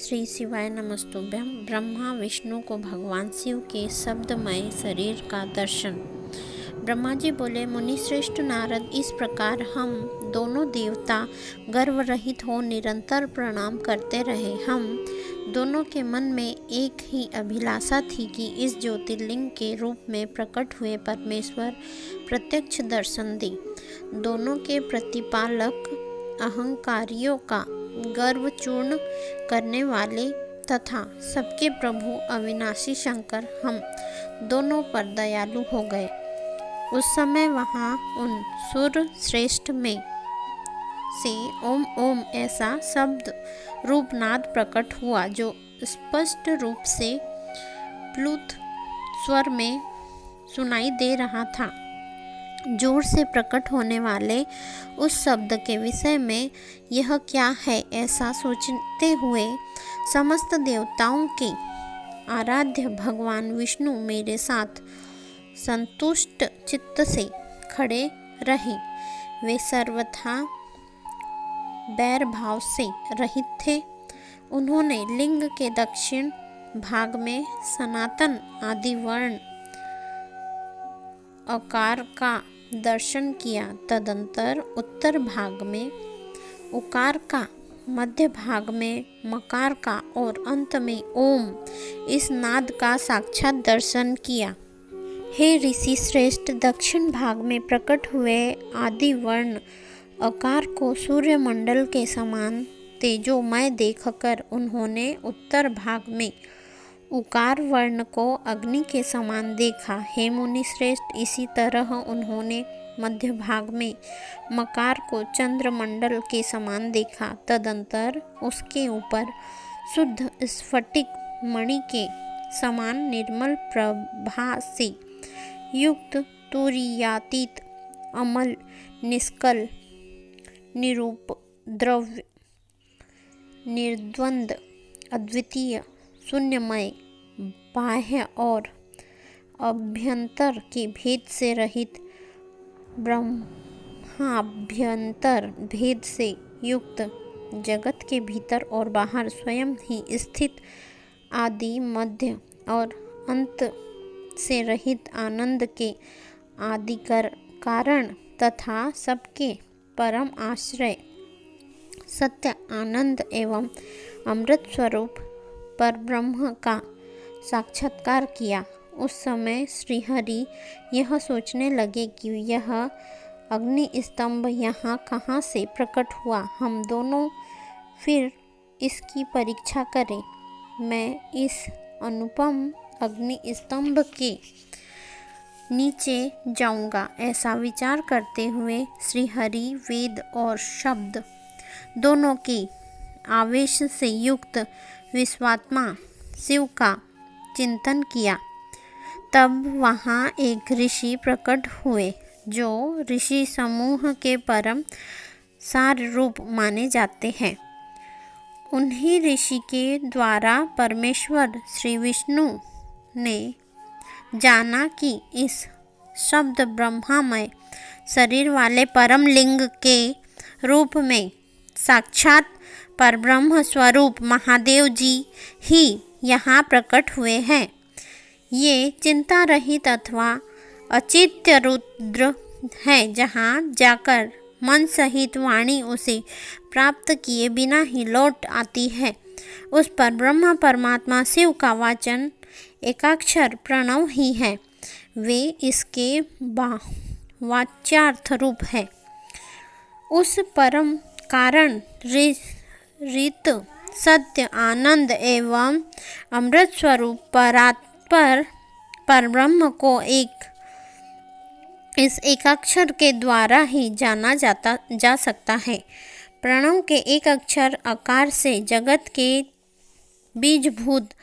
श्री शिवाय नमस्तुभ्यं। ब्रह्मा विष्णु को भगवान शिव के शब्दमय शरीर का दर्शन। ब्रह्मा जी बोले, मुनि श्रेष्ठ नारद, इस प्रकार हम दोनों देवता गर्व रहित हो निरंतर प्रणाम करते रहे। हम दोनों के मन में एक ही अभिलाषा थी कि इस ज्योतिर्लिंग के रूप में प्रकट हुए परमेश्वर प्रत्यक्ष दर्शन दे। दोनों के प्रतिपालक अहंकारियों का गर्व चूर्ण करने वाले तथा सबके प्रभु अविनाशी शंकर हम दोनों पर दयालु हो गए। उस समय वहाँ उन सुर श्रेष्ठ में से ओम ओम ऐसा शब्द रूपनाद प्रकट हुआ जो स्पष्ट रूप से प्लुत स्वर में सुनाई दे रहा था। जोर से प्रकट होने वाले उस शब्द के विषय में यह क्या है ऐसा सोचते हुए समस्त देवताओं के आराध्य भगवान विष्णु मेरे साथ संतुष्ट चित्त से खड़े रहे। वे सर्वथा बैर भाव से रहित थे। उन्होंने लिंग के दक्षिण भाग में सनातन आदि वर्ण अकार का दर्शन किया। तदंतर उत्तर भाग में उकार का, मध्य भाग में मकार का और अंत में ओम इस नाद का साक्षात दर्शन किया। हे ऋषि श्रेष्ठ, दक्षिण भाग में प्रकट हुए आदि वर्ण अकार को सूर्यमंडल के समान तेजोमय देखकर उन्होंने उत्तर भाग में उकार वर्ण को अग्नि के समान देखा। हे मुनि श्रेष्ठ, इसी तरह उन्होंने मध्य भाग में मकार को चंद्रमंडल के समान देखा। तदंतर उसके ऊपर शुद्ध स्फटिक मणि के समान निर्मल प्रभा से युक्त तुरीयातीत अमल निष्कल निरूप द्रव्य निर्द्वंद अद्वितीय शून्यमय बाह्य और अभ्यंतर के भेद से रहित ब्रह्माभ्यंतर भेद से युक्त जगत के भीतर और बाहर स्वयं ही स्थित आदि मध्य और अंत से रहित आनंद के आदि कारण तथा सबके परम आश्रय सत्य आनंद एवं अमृत स्वरूप पर ब्रह्म का साक्षात्कार किया। उस समय श्रीहरि यह सोचने लगे कि यह अग्नि स्तंभ यहाँ कहाँ से प्रकट हुआ। हम दोनों फिर इसकी परीक्षा करें। मैं इस अनुपम अग्नि स्तंभ के नीचे जाऊंगा। ऐसा विचार करते हुए श्रीहरि वेद और शब्द दोनों के आवेश से युक्त विश्वात्मा शिव का चिंतन किया। तब वहाँ एक ऋषि प्रकट हुए जो ऋषि समूह के परम सार रूप माने जाते हैं। उन्हीं ऋषि के द्वारा परमेश्वर श्री विष्णु ने जाना कि इस शब्द ब्रह्मामय शरीर वाले परम लिंग के रूप में साक्षात परब्रह्म स्वरूप महादेव जी ही यहाँ प्रकट हुए हैं। ये चिंता रहित अथवा अचित्य रुद्र है, जहाँ जाकर मन सहित वाणी उसे प्राप्त किए बिना ही लौट आती है। उस पर ब्रह्मा परमात्मा शिव का वाचन एकाक्षर प्रणव ही है। वे इसके वाच्यार्थ रूप है। उस परम कारण ऋत सत्य आनंद एवं अमृत स्वरूप परात्पर परब्रह्म को इस एकाक्षर के द्वारा ही जाना जा सकता है। प्रणव के एक अक्षर आकार से जगत के बीजभूत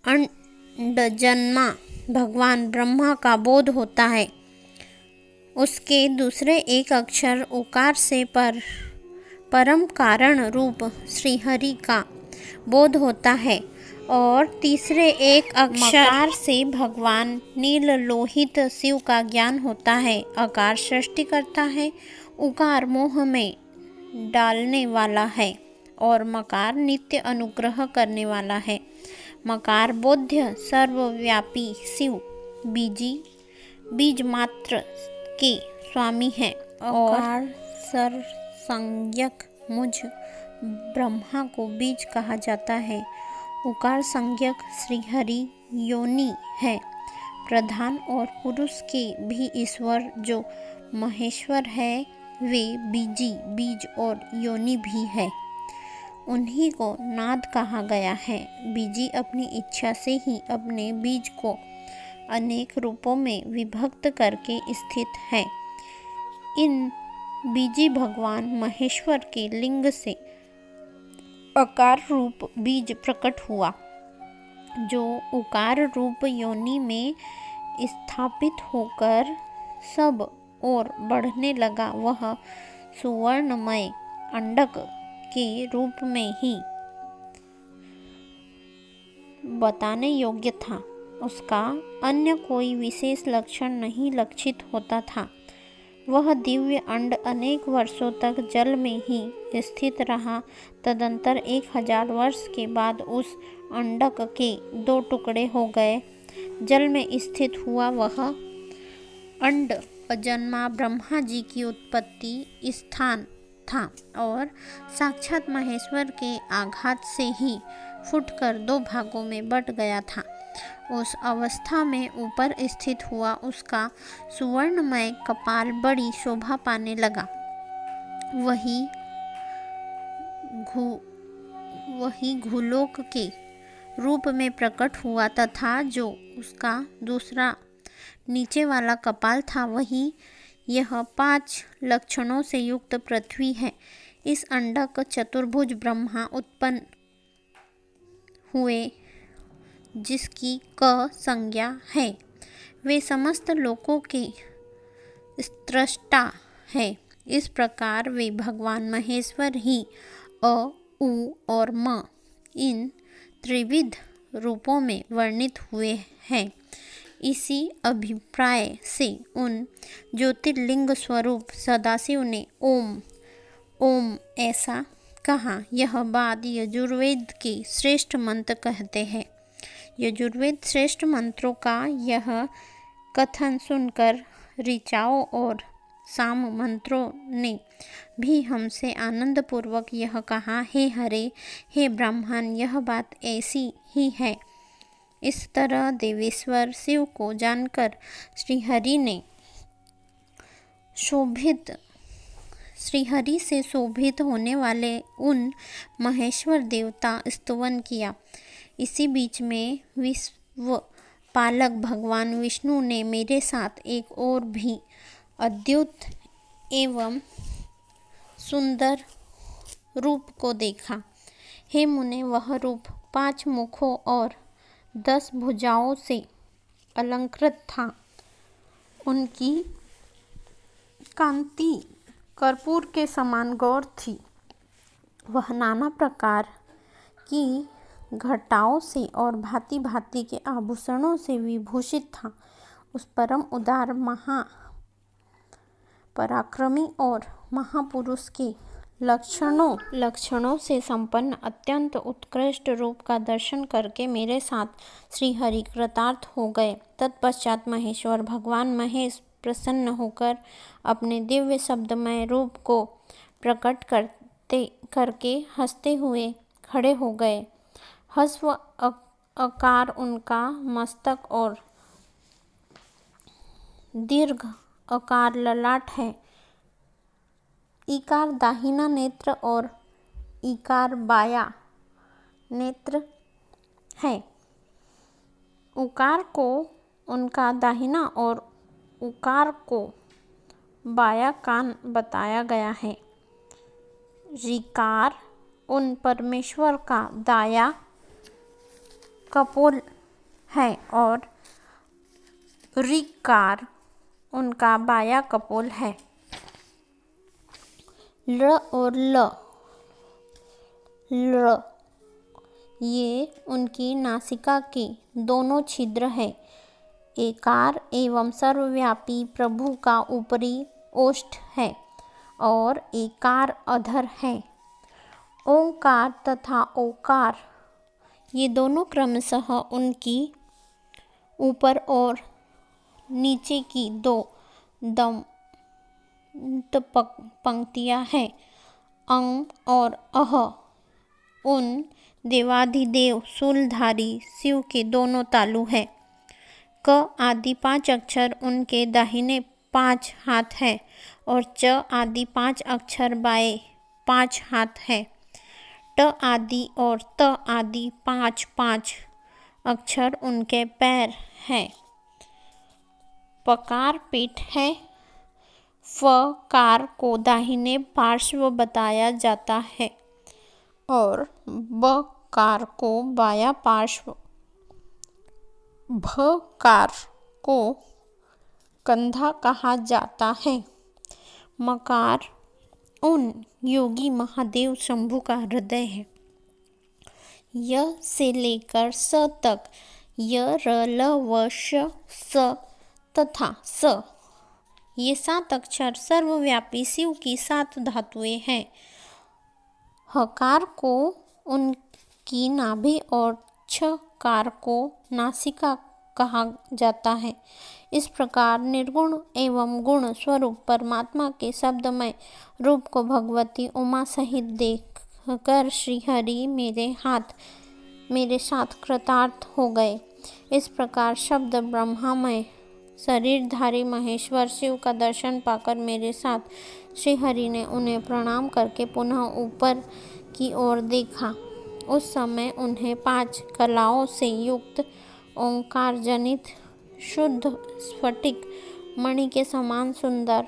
अंडजन्मा भगवान ब्रह्मा का बोध होता है। उसके दूसरे एक अक्षर उकार से परम कारण रूप श्रीहरि का बोध होता है और तीसरे एक अक्षर से भगवान नील लोहित शिव का ज्ञान होता है। आकार सृष्टि करता है, उकार मोह में डालने वाला है और मकार नित्य अनुग्रह करने वाला है। मकार बोध्य सर्वव्यापी शिव बीज मात्र के स्वामी है और संज्ञक मुझ ब्रह्मा को बीज कहा जाता है। उकार संज्ञक श्रीहरि योनि है। प्रधान और पुरुष के भी ईश्वर जो महेश्वर है वे बीजी बीज और योनि भी है। उन्हीं को नाद कहा गया है। बीजी अपनी इच्छा से ही अपने बीज को अनेक रूपों में विभक्त करके स्थित है। इन बीजी भगवान महेश्वर के लिंग से अकार रूप बीज प्रकट हुआ, जो उकार रूप योनि में स्थापित होकर सब और बढ़ने लगा। वह सुवर्णमय अंडक के रूप में ही बताने योग्य था। उसका अन्य कोई विशेष लक्षण नहीं लक्षित होता था। वह दिव्य अंड अनेक वर्षों तक जल में ही स्थित रहा। तदंतर 1000 वर्ष के बाद उस अंडक के 2 टुकड़े हो गए। जल में स्थित हुआ वह अंड अजन्मा ब्रह्मा जी की उत्पत्ति स्थान था और साक्षात महेश्वर के आघात से ही फूटकर 2 भागों में बट गया था। उस अवस्था में ऊपर स्थित हुआ उसका सुवर्णमय कपाल बड़ी शोभा पाने लगा। वही घुलोक के रूप में प्रकट हुआ तथा जो उसका दूसरा नीचे वाला कपाल था वही यह 5 लक्षणों से युक्त पृथ्वी है। इस अंडक चतुर्भुज ब्रह्मा उत्पन्न हुए जिसकी क संज्ञा है। वे समस्त लोकों के स्रष्टा है। इस प्रकार वे भगवान महेश्वर ही अ, उ और म इन त्रिविध रूपों में वर्णित हुए हैं। इसी अभिप्राय से उन ज्योतिर्लिंग स्वरूप सदाशिव ने ओम ओम ऐसा कहा। यह बात यजुर्वेद के श्रेष्ठ मंत्र कहते हैं। यजुर्वेद श्रेष्ठ मंत्रों का यह कथन सुनकर ऋचाओं और साम मंत्रों ने भी हमसे आनंद पूर्वक यह कहा, हे हरे, हे ब्राह्मण, यह बात ऐसी ही है। इस तरह देवेश्वर शिव को जानकर श्रीहरि से शोभित होने वाले उन महेश्वर देवता स्तुवन किया। इसी बीच में विश्व पालक भगवान विष्णु ने मेरे साथ एक और भी अद्भुत एवं सुंदर रूप को देखा। हे मुने, वह रूप 5 मुखों और 10 भुजाओं से अलंकृत था। उनकी कांति कर्पूर के समान गौर थी। वह नाना प्रकार की घटाओं से और भांति भांति के आभूषणों से विभूषित था। उस परम उदार पराक्रमी और महापुरुष के लक्षणों से संपन्न अत्यंत उत्कृष्ट रूप का दर्शन करके मेरे साथ श्रीहरि कृतार्थ हो गए। तत्पश्चात महेश्वर भगवान महेश प्रसन्न होकर अपने दिव्य शब्दमय रूप को प्रकट करके हंसते हुए खड़े हो गए। हस्व आकार उनका मस्तक और दीर्घ आकार ललाट है। इकार दाहिना नेत्र और इकार बाया नेत्र है। उकार को उनका दाहिना और उकार को बाया कान बताया गया है। ऋकार उन परमेश्वर का दाया कपोल है और ऋकार उनका बाया कपोल है। ल और ल ये उनकी नासिका के दोनों छिद्र है। एकार एवं सर्वव्यापी प्रभु का ऊपरी ओष्ठ है और एकार अधर है। ओंकार तथा ओकार, ये दोनों क्रमशः उनकी ऊपर और नीचे की दो दंत पंक्तियां हैं। अंग और अह उन देवाधिदेव शूलधारी शिव के दोनों तालु है। क आदि 5 अक्षर उनके दाहिने 5 हाथ है और च आदि 5 अक्षर बाएं 5 हाथ है। ट आदि और त आदि 5 अक्षर उनके पैर हैं। पकार पीठ है। फकार को दाहिने पार्श्व बताया जाता है और बकार को बायां पार्श्व, भकार को कंधा कहा जाता है। मकार उन योगी महादेव शंभु का हृदय है। य से लेकर स तक य, र, ल, व, श, स तथा स, ये 7 अक्षर सर्वव्यापी शिव की 7 धातुएं हैं। हकार को उनकी नाभि और छकार को नासिका कहा जाता है। इस प्रकार निर्गुण एवं गुण स्वरूप परमात्मा के शब्दमय रूप को भगवती उमा सहित देखकर श्रीहरि मेरे साथ कृतार्थ हो गए। इस प्रकार शब्द ब्रह्मामय शरीरधारी महेश्वर शिव का दर्शन पाकर मेरे साथ श्रीहरि ने उन्हें प्रणाम करके पुनः ऊपर की ओर देखा। उस समय उन्हें 5 कलाओं से युक्त ओंकार जनित शुद्ध स्फटिक मणि के समान सुंदर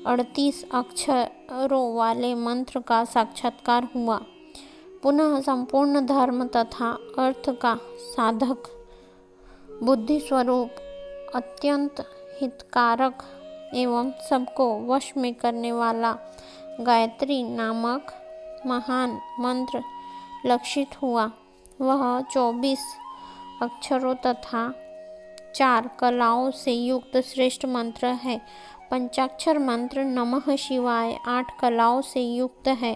38 अक्षरों वाले मंत्र का साक्षात्कार हुआ। पुनः संपूर्ण धर्म तथा अर्थ का साधक, बुद्धि स्वरूप, अत्यंत हितकारक एवं सबको वश में करने वाला गायत्री नामक महान मंत्र लक्षित हुआ। वह 24 अक्षरों तथा 4 कलाओं से युक्त श्रेष्ठ मंत्र है। पंचाक्षर मंत्र नमः शिवाय 8 कलाओं से युक्त है।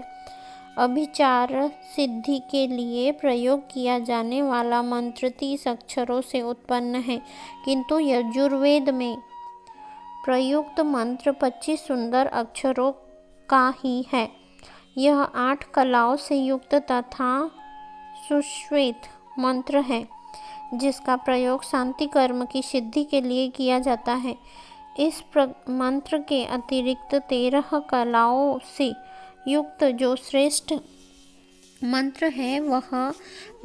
अभिचार सिद्धि के लिए प्रयोग किया जाने वाला मंत्र 30 अक्षरों से उत्पन्न है, किंतु यजुर्वेद में प्रयुक्त मंत्र 25 सुंदर अक्षरों का ही है। यह 8 कलाओं से युक्त तथा सुश्वेत मंत्र है, जिसका प्रयोग शांति कर्म की सिद्धि के लिए किया जाता है। इस मंत्र के अतिरिक्त 13 कलाओं से युक्त जो श्रेष्ठ मंत्र है, वह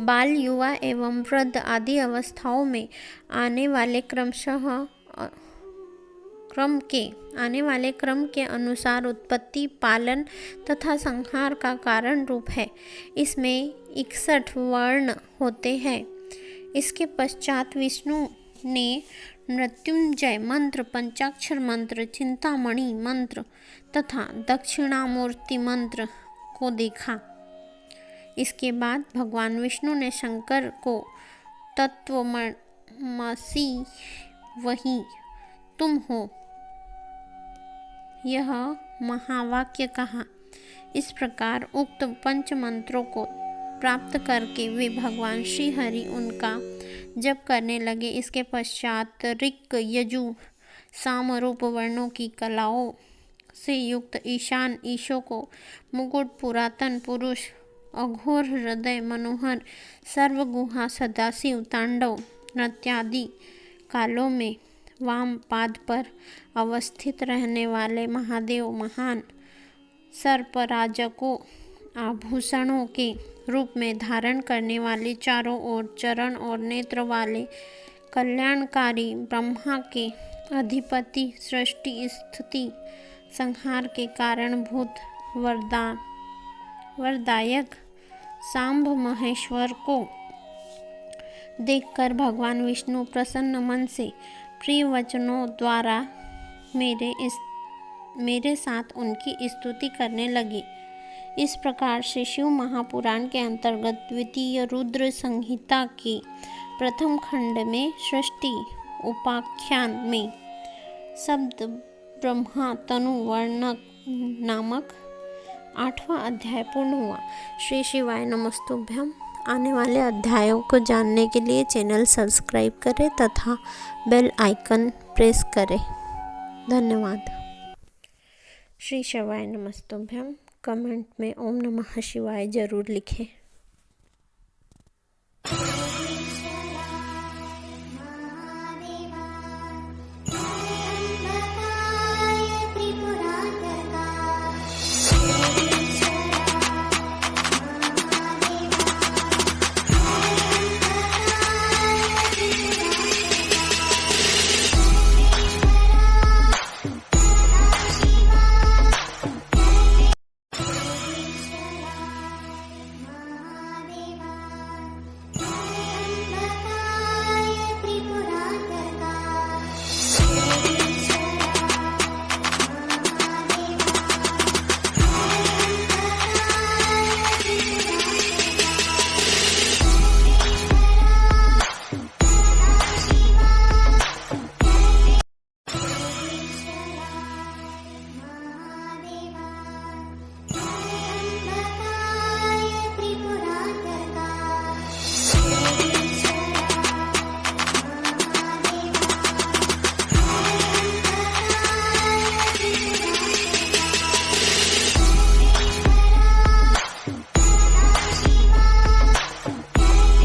बाल, युवा एवं वृद्ध आदि अवस्थाओं में आने वाले क्रम के अनुसार उत्पत्ति, पालन तथा संहार का कारण रूप है। इसमें 61 वर्ण होते हैं। इसके पश्चात विष्णु ने मृत्युंजय मंत्र, पंचाक्षर मंत्र, चिंतामणि मंत्र तथा दक्षिणामूर्ति मंत्र को देखा। इसके बाद भगवान विष्णु ने शंकर को तत्वमसि वही तुम हो, यह महावाक्य कहा। इस प्रकार उक्त 5 मंत्रों को प्राप्त करके वे भगवान श्री हरि उनका जप करने लगे। इसके पश्चात ऋक्, यजु, साम रूप वर्णों की कलाओं से युक्त ईशान, ईशो को मुकुट, पुरातन पुरुष, अघोर हृदय, मनोहर, सर्वगुहा, सदाशिव, तांडव नृत्यादि कालों में वाम पाद पर अवस्थित रहने वाले महादेव, महान सर्पराजकों, आभूषणों के रूप में धारण करने वाले, चारों ओर चरण और नेत्र वाले, कल्याणकारी, ब्रह्मा के अधिपति, सृष्टि स्थिति संहार के कारणभूत वरदायक सांब महेश्वर को देखकर भगवान विष्णु प्रसन्न मन से प्रिय वचनों द्वारा मेरे साथ उनकी स्तुति करने लगे। इस प्रकार से शिव महापुराण के अंतर्गत द्वितीय रुद्र संहिता के प्रथम खंड में सृष्टि उपाख्यान में शब्द ब्रह्मा तनु वर्णक नामक 8वां अध्याय पूर्ण हुआ। श्री शिवाय नमस्तुभ्यम। आने वाले अध्यायों को जानने के लिए चैनल सब्सक्राइब करें तथा बेल आइकन प्रेस करें। धन्यवाद। श्री शिवाय नमस्तुभ्यम। कमेंट में ओम नमः शिवाय जरूर लिखें।